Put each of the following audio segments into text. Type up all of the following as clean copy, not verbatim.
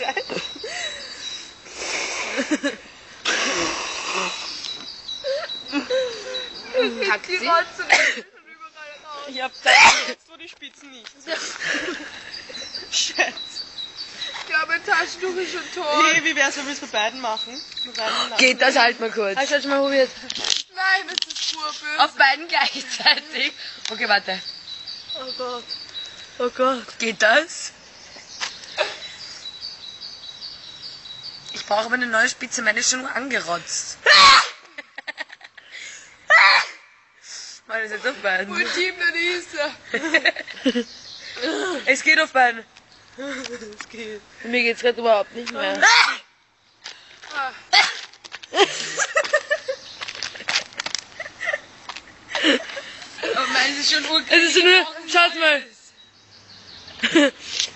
rein. Kackt sie? Ich hab Zeit, jetzt wo die Spitzen nicht. Shit. Ja, mein Taschentuch ist schon tot. Hey, wie wär's, wenn wir es bei beiden machen? Bei beiden lassen. Geht das halt mal kurz. Hast du schon mal probiert? Nein, das ist urböse. Auf beiden gleichzeitig. Okay, warte. Oh Gott. Oh Gott. Geht das? Ich brauche aber eine neue Spitze, meine ist schon angerotzt. Mal das jetzt auf beiden. Und Team Denise. Es geht auf beiden. Es geht. Mir geht's gerade überhaupt nicht mehr. Ah. Aber meins ist schon Es ist nur, schaut mal.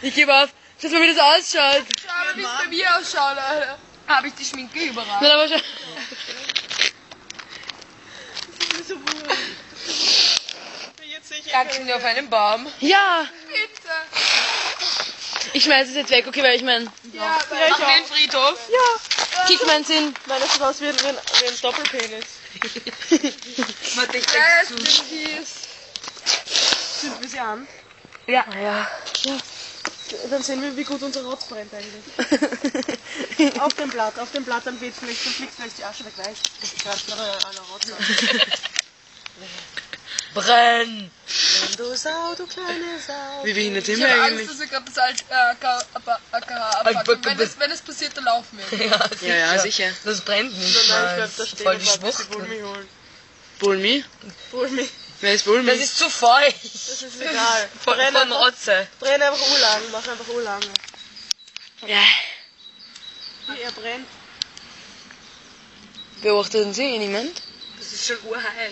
Ich gebe auf. Schaut mal, wie das ausschaut. Schau mal, wie es bei mir ausschaut, Alter. habe ich die Schminke überall. Nein, aber schau. So wohl. Jetzt sehe ich Kacken wir auf einem Baum. Ja, Bitte. ich schmeiß es jetzt weg, okay, weil ich mein, Ja, Auf den Friedhof. kick meinen Sinn. Nein, das sieht aus wie ein Doppelpenis. Warte, ich Rest zu. in peace. Zünden wir sie an? Ja. Ja. Dann sehen wir, wie gut unser Rotz brennt eigentlich. Auf dem Blatt, dann fliegt vielleicht die Asche weg, weißt du? Ich kann aller Rotz an. Brenn! Wenn du Sau, du kleine Sau. Wie behindert sind Ich wir habe eigentlich? Angst, dass wir gerade das AKH abpacken. Wenn es passiert, dann laufen wir. Ja, sicher. Ja, sicher. Das brennt nicht. Nein, ich mal. bleib da stehen. Voll die und warte, bis Schwucht. sie Bulmi holen. Bulmi? Bulmi, Wer ist Bulmi? Das ist zu feucht. das ist egal. Von Rotze. Drehen einfach urlang, mach einfach urlang. Ja. Wie er brennt. Beobachten Sie niemand? Das ist schon urheiß.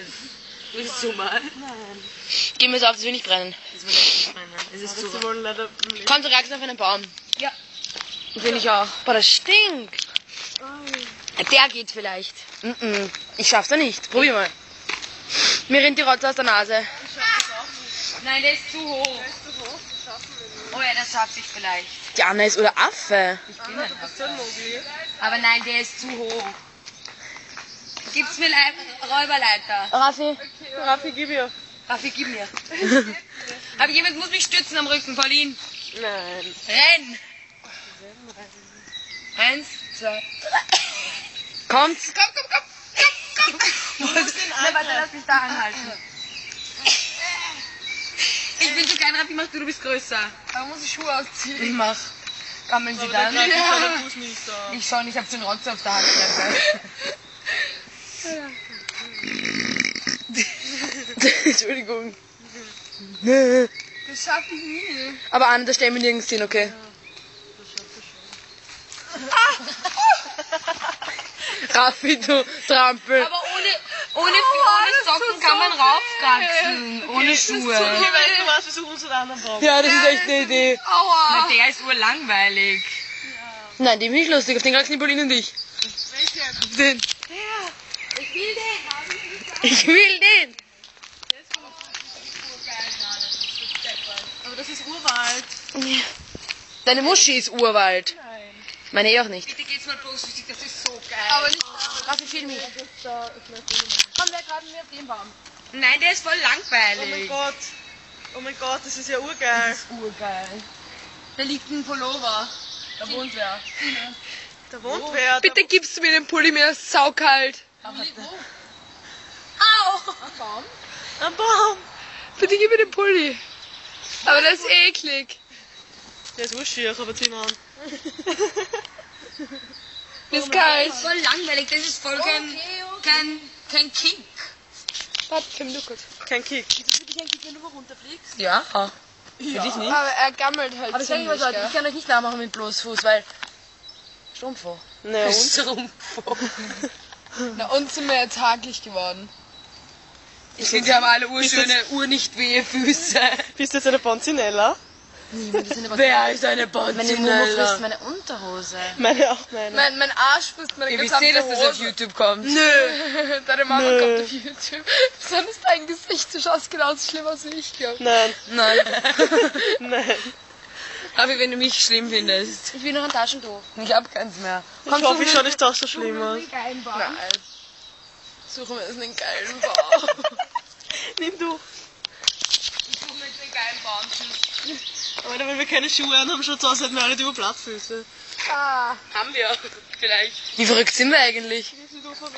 Willst du mal? Nein. Gehen wir es auf, dass wir nicht brennen. Das will ich nicht brennen. Es ist Aber zu sie wollen leider... Kommt zu Reaktion auf einen Baum. Ja. Will ich auch. Boah, das stinkt. Der geht vielleicht. Ich schaff's da nicht. Probier mal. Mir rinnt die Rotze aus der Nase. Nein, der ist zu hoch. Oh ja, das schaffe ich vielleicht. Die Anna ist oder Affe. Ich bin ein Affe. Aber nein, der ist zu hoch. Gibt's mir Räuberleiter? Raffi. Raffi, gib ihr. Raffi, gib mir. Aber jemand muss mich stützen am Rücken, Pauline. Nein. Renn! 1, 2. Kommt. Komm! Nein, warte, lass mich da anhalten. Ich bin zu klein, Raffi, mach du bist größer. Da muss ich Schuhe ausziehen. Ich mach. Gammeln Sie dann? Der Fuß nicht da. Ich schon, ich hab schon Rotze auf der Hand. Entschuldigung. Das schaff ich nie. Aber Anna, da stellen wir nirgends hin, okay? Raffi, du Trampel. Aber ohne Socken kann man raufkraxeln. Ohne Schuhe. Okay, weißt du was, wir suchen uns einen anderen Baum. Ja, das ist echt eine Idee. Na, der ist urlangweilig. Nein, dem bin ich lustig. Auf den kriegst du Pauline und ich. Welchen? Auf den. Ich will den. Ich will den. Aber das ist Urwald. Deine Muschi ist Urwald. Nein. Meine eh auch nicht. Bitte geht's mal positiv, das ist so geil. Aber nicht Raffi, film mich. Komm, wer gerade mir auf den Baum. Nein, der ist voll Oh mein langweilig. Gott. Oh mein Gott, das ist ja urgeil. Urgeil. Da liegt ein Pullover. Da wohnt wer. Da wohnt wer. Bitte gibst du mir den Pulli, mir ist saukalt. Ein Baum. Bitte gib mir den Pulli. Aber das ist eklig. Der ist urschier, aber zieh mal an. Das ist kalt. Voll langweilig, das ist voll kein Kick. Warte, film du kurz. Kein Kick. Ja. Ja. Für dich nicht. Aber er gammelt halt Aber ich sag mal so, ich kann euch nicht nachmachen mit Bloßfuß, weil... Strumpfo. Na und? Strumpfo. Na, uns sind wir jetzt hakelig geworden. Ich finde, die haben alle urschöne, urnicht wehe Füße. Bist du jetzt eine Bonzinella? Wer ist eine Meine Mumu Bonzinella? frisst meine Unterhose. Meine auch, meine. Mein Arsch frisst meine Ihr wisst eh, dass das auf YouTube kommt. Nö. Deine Mama Nö. kommt auf YouTube. Besonders dein Gesicht, du schaust genauso schlimm aus wie ich, glaube ich. Nein. Nein. Nein. Aber wenn du mich schlimm findest. Ich will noch ein Taschentuch. Ich hab keins mehr. Ich hoffe, ich schaue nicht doch so schlimm aus. Nein. Suchen wir jetzt einen geilen Baum. Nimm du. Ich suche mir jetzt einen geilen Baum. Aber wenn wir keine Schuhe an haben, schaut es aus, als hätten wir alle über Plattfüße. Haben wir. Vielleicht. Wie verrückt sind wir eigentlich? Wir sind